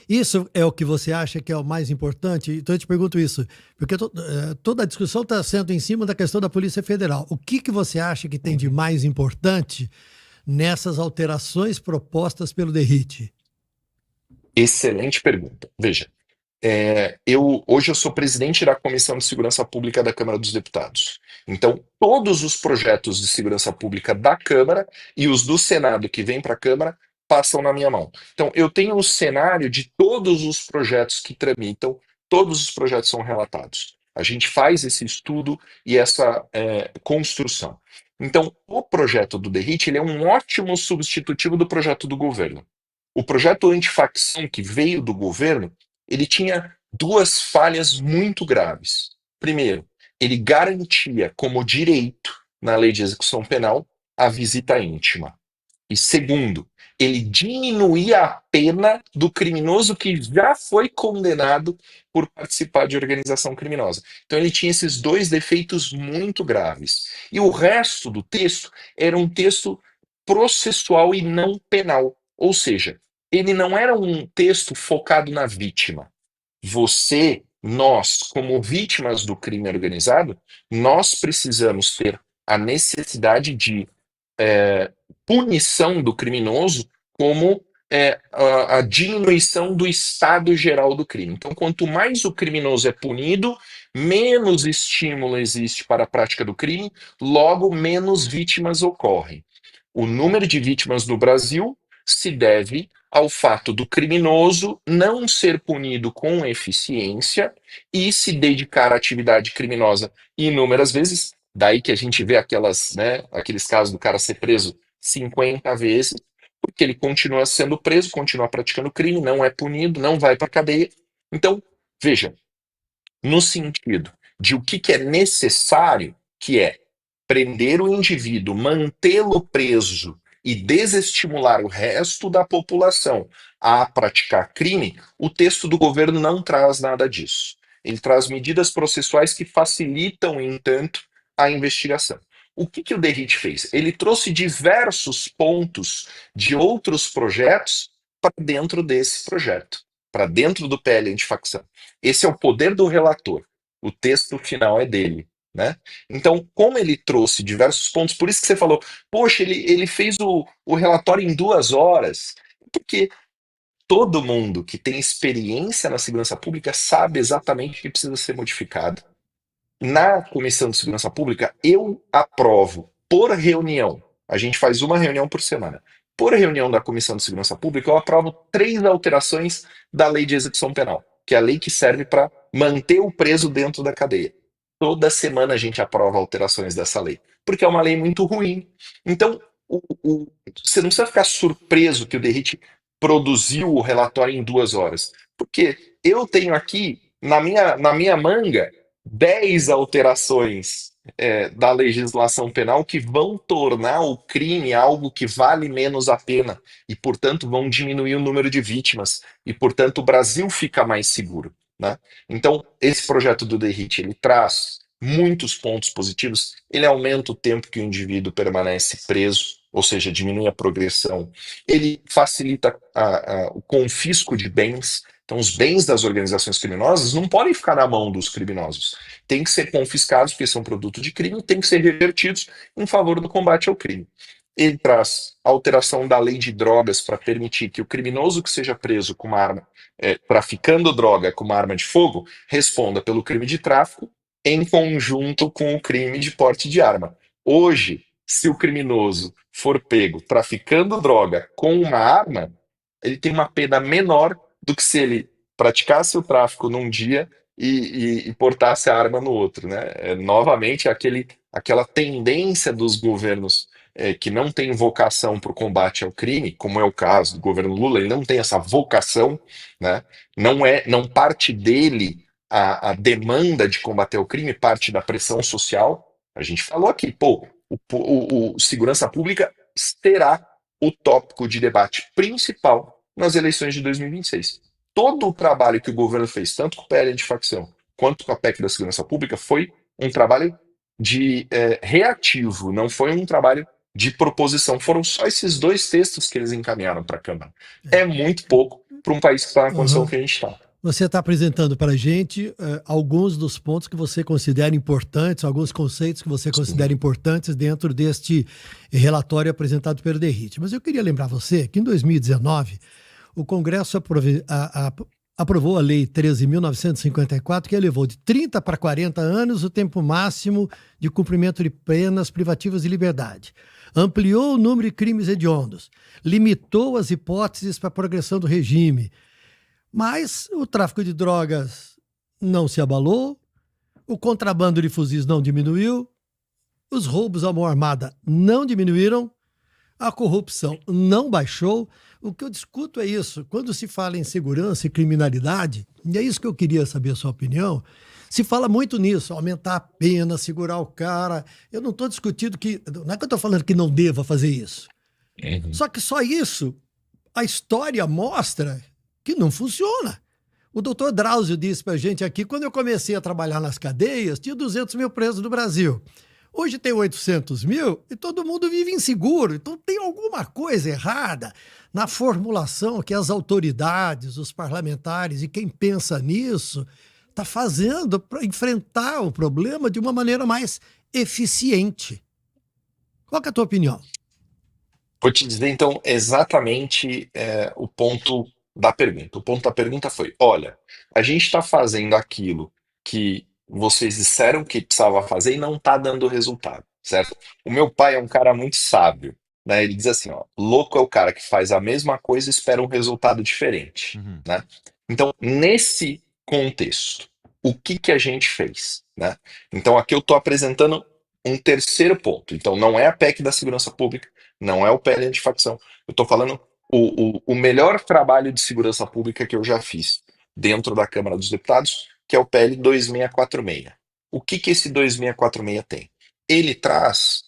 Isso é o que você acha que é o mais importante? Então eu te pergunto isso, porque toda a discussão está sendo em cima da questão da Polícia Federal. O que você acha que tem de Uhum. mais importante nessas alterações propostas pelo DERIT? Excelente pergunta. Veja, hoje eu sou presidente da Comissão de Segurança Pública da Câmara dos Deputados. Então, todos os projetos de segurança pública da Câmara e os do Senado que vêm para a Câmara passam na minha mão. Então, eu tenho o cenário de todos os projetos que tramitam, todos os projetos são relatados. A gente faz esse estudo e essa construção. Então, o projeto do DERIT ele é um ótimo substitutivo do projeto do governo. O projeto antifacção que veio do governo, ele tinha duas falhas muito graves. Primeiro, ele garantia como direito na lei de execução penal a visita íntima. E segundo, ele diminuía a pena do criminoso que já foi condenado por participar de organização criminosa. Então ele tinha esses dois defeitos muito graves. E o resto do texto era um texto processual e não penal. Ou seja, ele não era um texto focado na vítima. Você, nós, como vítimas do crime organizado, nós precisamos ter a necessidade de punição do criminoso como a diminuição do estado geral do crime. Então, quanto mais o criminoso é punido, menos estímulo existe para a prática do crime, logo menos vítimas ocorrem. O número de vítimas no Brasil se deve ao fato do criminoso não ser punido com eficiência e se dedicar à atividade criminosa inúmeras vezes. Daí que a gente vê aqueles casos do cara ser preso 50 vezes, porque ele continua sendo preso, continua praticando crime, não é punido, não vai para a cadeia. Então, veja, no sentido de o que é necessário, que é prender o indivíduo, mantê-lo preso e desestimular o resto da população a praticar crime, o texto do governo não traz nada disso. Ele traz medidas processuais que facilitam, entanto, a investigação. O que o DERIT fez? Ele trouxe diversos pontos de outros projetos para dentro desse projeto, para dentro do PL antifacção. Esse é o poder do relator. O texto final é dele, né? Então, como ele trouxe diversos pontos, por isso que você falou, poxa, ele fez o relatório em 2 horas, porque todo mundo que tem experiência na segurança pública sabe exatamente o que precisa ser modificado. Na Comissão de Segurança Pública, eu aprovo por reunião, a gente faz uma reunião por semana. Por reunião da Comissão de Segurança Pública, eu aprovo 3 alterações da Lei de Execução Penal, que é a lei que serve para manter o preso dentro da cadeia. Toda semana a gente aprova alterações dessa lei, porque é uma lei muito ruim. Então, você não precisa ficar surpreso que o DERIT produziu o relatório em 2 horas, porque eu tenho aqui na minha manga 10 alterações da legislação penal que vão tornar o crime algo que vale menos a pena e, portanto, vão diminuir o número de vítimas e, portanto, o Brasil fica mais seguro, né? Então, esse projeto do DERIT, ele traz muitos pontos positivos, ele aumenta o tempo que o indivíduo permanece preso, ou seja, diminui a progressão, ele facilita o confisco de bens, então os bens das organizações criminosas não podem ficar na mão dos criminosos, têm que ser confiscados porque são produto de crime, têm que ser revertidos em favor do combate ao crime. Ele traz a alteração da lei de drogas para permitir que o criminoso que seja preso com uma arma, traficando droga com uma arma de fogo, responda pelo crime de tráfico em conjunto com o crime de porte de arma. Hoje, se o criminoso for pego traficando droga com uma arma, ele tem uma pena menor do que se ele praticasse o tráfico num dia e portasse a arma no outro, né? Novamente, aquela tendência dos governos que não tem vocação para o combate ao crime, como é o caso do governo Lula, ele não tem essa vocação, né? Não parte dele a demanda de combater o crime, parte da pressão social. A gente falou aqui, pô, o segurança pública será o tópico de debate principal nas eleições de 2026. Todo o trabalho que o governo fez, tanto com o PL de facção quanto com a PEC da segurança pública, foi um trabalho de reativo, não foi um trabalho de proposição. Foram só esses dois textos que eles encaminharam para a Câmara. É muito pouco para um país que está na condição Uhum. que a gente está. Você está apresentando para a gente alguns dos pontos que você considera importantes, alguns conceitos que você Sim. considera importantes dentro deste relatório apresentado pelo Derrite. Mas eu queria lembrar você que em 2019 o Congresso aprovou a Lei 13.954, que elevou de 30 para 40 anos o tempo máximo de cumprimento de penas privativas de liberdade. Ampliou o número de crimes hediondos, limitou as hipóteses para a progressão do regime, mas o tráfico de drogas não se abalou, o contrabando de fuzis não diminuiu, os roubos à mão armada não diminuíram, a corrupção não baixou. O que eu discuto é isso. Quando se fala em segurança e criminalidade, e é isso que eu queria saber a sua opinião, se fala muito nisso, aumentar a pena, segurar o cara. Eu não estou discutindo que. Não é que eu estou falando que não deva fazer isso. Uhum. Só que só isso, a história mostra que não funciona. O doutor Drauzio disse para a gente aqui, quando eu comecei a trabalhar nas cadeias, tinha 200 mil presos no Brasil. Hoje tem 800 mil e todo mundo vive inseguro. Então tem alguma coisa errada na formulação que as autoridades, os parlamentares e quem pensa nisso está fazendo para enfrentar o problema de uma maneira mais eficiente. Qual que é a tua opinião? Vou te dizer, então, exatamente o ponto da pergunta. O ponto da pergunta foi: olha, a gente está fazendo aquilo que vocês disseram que precisava fazer e não está dando resultado, certo? O meu pai é um cara muito sábio, né? Ele diz assim, ó, louco é o cara que faz a mesma coisa e espera um resultado diferente, Uhum. né? Então, nesse contexto, o que que a gente fez, né? Então, aqui eu estou apresentando um terceiro ponto. Então, não é a PEC da segurança pública, não é o PL antifacção. Eu estou falando o melhor trabalho de segurança pública que eu já fiz dentro da Câmara dos Deputados, que é o PL 2646. O que que esse 2646 tem? Ele traz,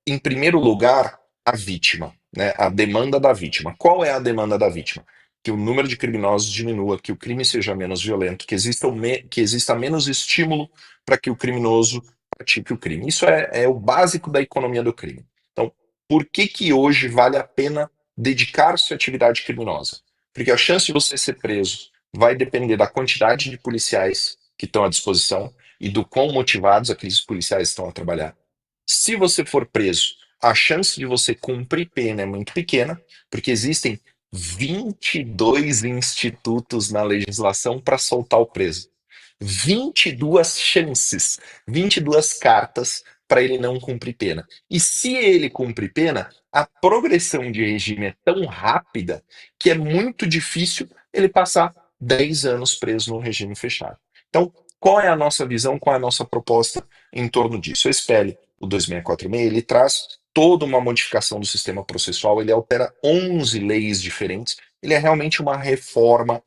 em primeiro lugar, a vítima, né? A demanda da vítima. Qual é a demanda da vítima? Que o número de criminosos diminua, que o crime seja menos violento, que exista menos estímulo para que o criminoso pratique o crime. Isso é o básico da economia do crime. Então, por que que hoje vale a pena dedicar-se à atividade criminosa? Porque a chance de você ser preso vai depender da quantidade de policiais que estão à disposição e do quão motivados aqueles policiais estão a trabalhar. Se você for preso, a chance de você cumprir pena é muito pequena, porque existem 22 institutos na legislação para soltar o preso. 22 chances, 22 cartas para ele não cumprir pena. E se ele cumprir pena, a progressão de regime é tão rápida que é muito difícil ele passar 10 anos preso no regime fechado. Então, qual é a nossa visão, qual é a nossa proposta em torno disso? Esse PL, o 2646, ele traz toda uma modificação do sistema processual, ele altera 11 leis diferentes, ele é realmente uma reforma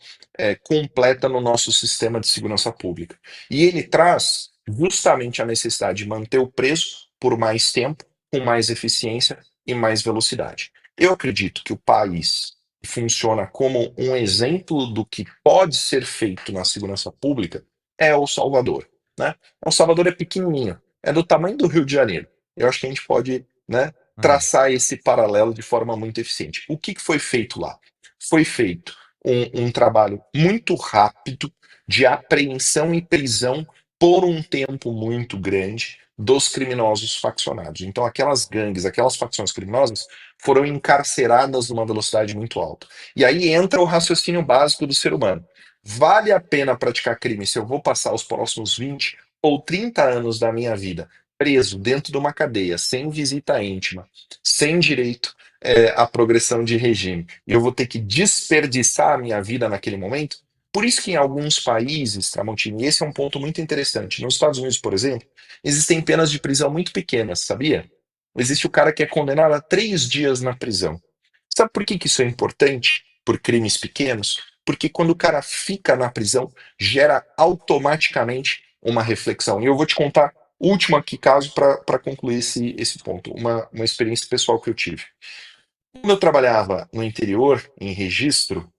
completa no nosso sistema de segurança pública. E ele traz justamente a necessidade de manter o preso por mais tempo, com mais eficiência e mais velocidade. Eu acredito que o país funciona como um exemplo do que pode ser feito na segurança pública é El Salvador, né? El Salvador é pequenininho, é do tamanho do Rio de Janeiro. Eu acho que a gente pode, né, traçar esse paralelo de forma muito eficiente. O que que foi feito lá? Foi feito um trabalho muito rápido de apreensão e prisão por um tempo muito grande dos criminosos faccionados. Então, aquelas gangues, aquelas facções criminosas foram encarceradas numa velocidade muito alta. E aí entra o raciocínio básico do ser humano. Vale a pena praticar crime se eu vou passar os próximos 20 ou 30 anos da minha vida preso dentro de uma cadeia, sem visita íntima, sem direito à progressão de regime, e eu vou ter que desperdiçar a minha vida naquele momento? Por isso que em alguns países, Tramontini, esse é um ponto muito interessante. Nos Estados Unidos, por exemplo, existem penas de prisão muito pequenas, sabia? Existe o cara que é condenado a 3 dias na prisão. Sabe por que que isso é importante por crimes pequenos? Porque quando o cara fica na prisão, gera automaticamente uma reflexão. E eu vou te contar o último aqui caso para concluir esse ponto, uma experiência pessoal que eu tive. Quando eu trabalhava no interior, em registro,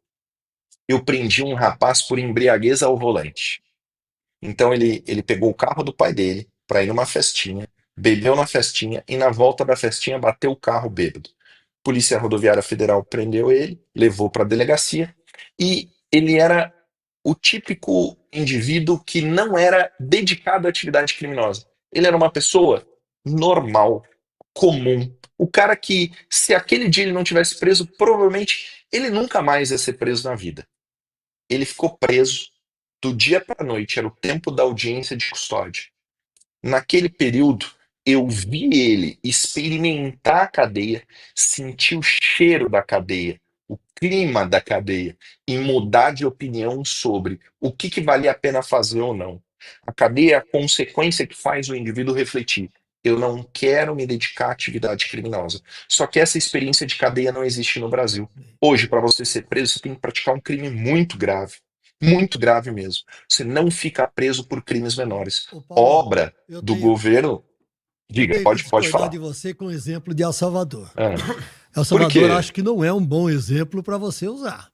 eu prendi um rapaz por embriaguez ao volante. Então ele pegou o carro do pai dele para ir numa festinha, bebeu na festinha e na volta da festinha bateu o carro bêbado. Polícia Rodoviária Federal prendeu ele, levou para a delegacia E ele era o típico indivíduo que não era dedicado à atividade criminosa. Ele era uma pessoa normal, comum. O cara que, se aquele dia ele não tivesse preso, provavelmente ele nunca mais ia ser preso na vida. Ele ficou preso do dia para a noite, era o tempo da audiência de custódia. Naquele período, eu vi ele experimentar a cadeia, sentir o cheiro da cadeia, o clima da cadeia, e mudar de opinião sobre o que valia a pena fazer ou não. A cadeia é a consequência que faz o indivíduo refletir. Eu não quero me dedicar à atividade criminosa. Só que essa experiência de cadeia não existe no Brasil. Hoje, para você ser preso, você tem que praticar um crime muito grave. Muito grave mesmo. Você não fica preso por crimes menores. Ô, Paulo, Obra eu do tenho, governo. eu Diga, tenho que pode discordar falar. de você com o exemplo de El Salvador. Ah, El por Salvador quê? acho que não é um bom exemplo para você usar.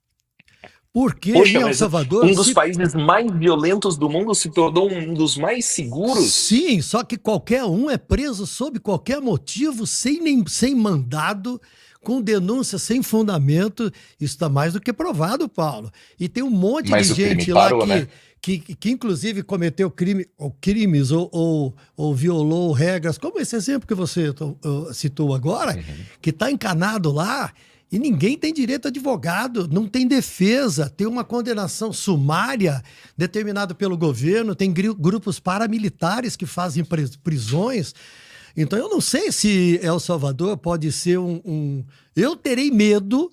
Porque em Poxa, El mas Salvador, um dos países mais violentos do mundo se tornou um dos mais seguros? sim, só que qualquer um é preso sob qualquer motivo, sem mandado, com denúncia sem fundamento. Isso está mais do que provado, Paulo. E tem um monte de Mas o crime gente lá parou, né? que inclusive cometeu crimes ou violou regras, como esse exemplo que você citou agora, que está encanado lá. E ninguém tem direito a advogado, não tem defesa, tem uma condenação sumária determinada pelo governo, tem grupos paramilitares que fazem prisões. Então eu não sei se El Salvador pode ser Eu terei medo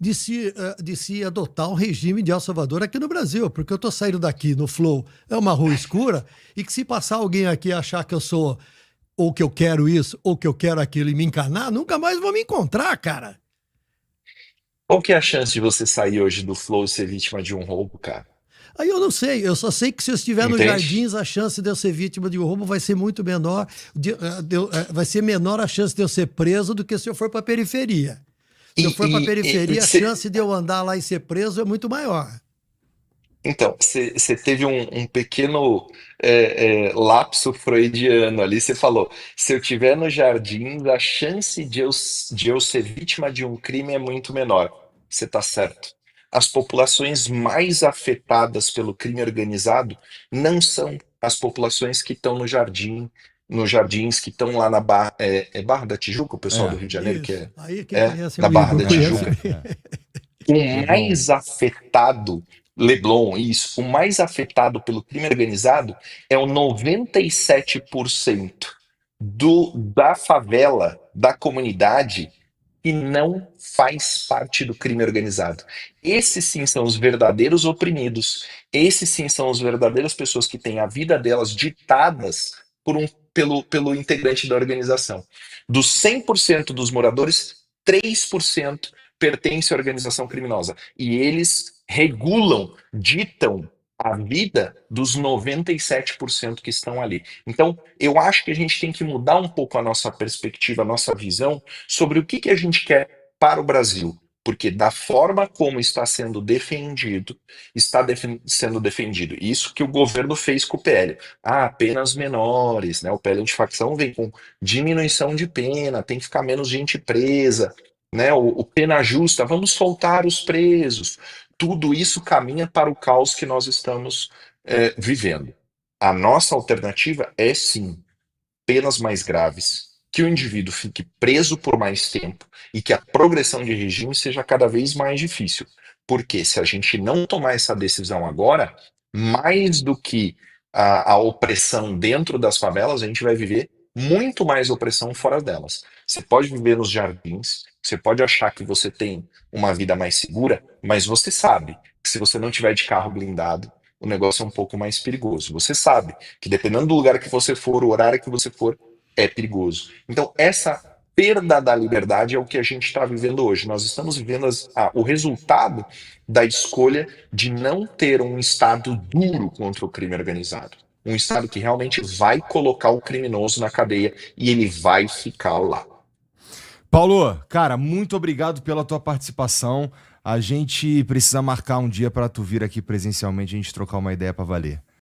de se adotar um regime de El Salvador aqui no Brasil, porque eu estou saindo daqui no Flow, é uma rua escura, e que se passar alguém aqui achar que eu sou, ou que eu quero isso, ou que eu quero aquilo e me encanar, nunca mais vou me encontrar, cara. Qual que é a chance de você sair hoje do Flow e ser vítima de um roubo, cara? Aí eu não sei, eu só sei que se eu estiver nos Entende? jardins, a chance de eu ser vítima de um roubo vai ser muito menor, vai ser menor a chance de eu ser preso do que se eu for para a periferia. Se eu for para a periferia, a chance de eu andar lá e ser preso é muito maior. Então, você teve um pequeno lapso freudiano ali. Você falou: se eu estiver no jardim, a chance de eu ser vítima de um crime é muito menor. Você está certo. As populações mais afetadas pelo crime organizado não são as populações que estão no jardim, nos jardins que estão lá na Barra, Barra da Tijuca, o pessoal do Rio de Janeiro, que Isso. Aí quem é conhece da Barra o da conhece Tijuca. bem. O Leblon. mais afetado, Leblon, isso, o mais afetado pelo crime organizado é o 97% da favela, da comunidade, que não faz parte do crime organizado. Esses sim são os verdadeiros oprimidos. Esses sim são as verdadeiras pessoas que têm a vida delas ditadas pelo integrante da organização. Dos 100% dos moradores, 3% pertence à organização criminosa. E eles regulam, ditam a vida dos 97% que estão ali. Então, eu acho que a gente tem que mudar um pouco a nossa perspectiva, a nossa visão sobre o que a gente quer para o Brasil. Porque da forma como está sendo defendido, sendo defendido. Isso que o governo fez com o PL. Penas menores, né? O PL antifacção vem com diminuição de pena, tem que ficar menos gente presa, né? O pena justa, vamos soltar os presos. Tudo isso caminha para o caos que nós estamos vivendo. A nossa alternativa é sim penas mais graves, que o indivíduo fique preso por mais tempo e que a progressão de regime seja cada vez mais difícil. Porque se a gente não tomar essa decisão agora, mais do que a opressão dentro das favelas, a gente vai viver muito mais opressão fora delas. Você pode viver nos jardins, você pode achar que você tem uma vida mais segura, mas você sabe que se você não tiver de carro blindado, o negócio é um pouco mais perigoso. Você sabe que dependendo do lugar que você for, o horário que você for, é perigoso. Então, essa perda da liberdade é o que a gente está vivendo hoje. Nós estamos vivendo o resultado da escolha de não ter um Estado duro contra o crime organizado. Um Estado que realmente vai colocar o criminoso na cadeia e ele vai ficar lá. Paulo, cara, muito obrigado pela tua participação. A gente precisa marcar um dia para tu vir aqui presencialmente e a gente trocar uma ideia para valer.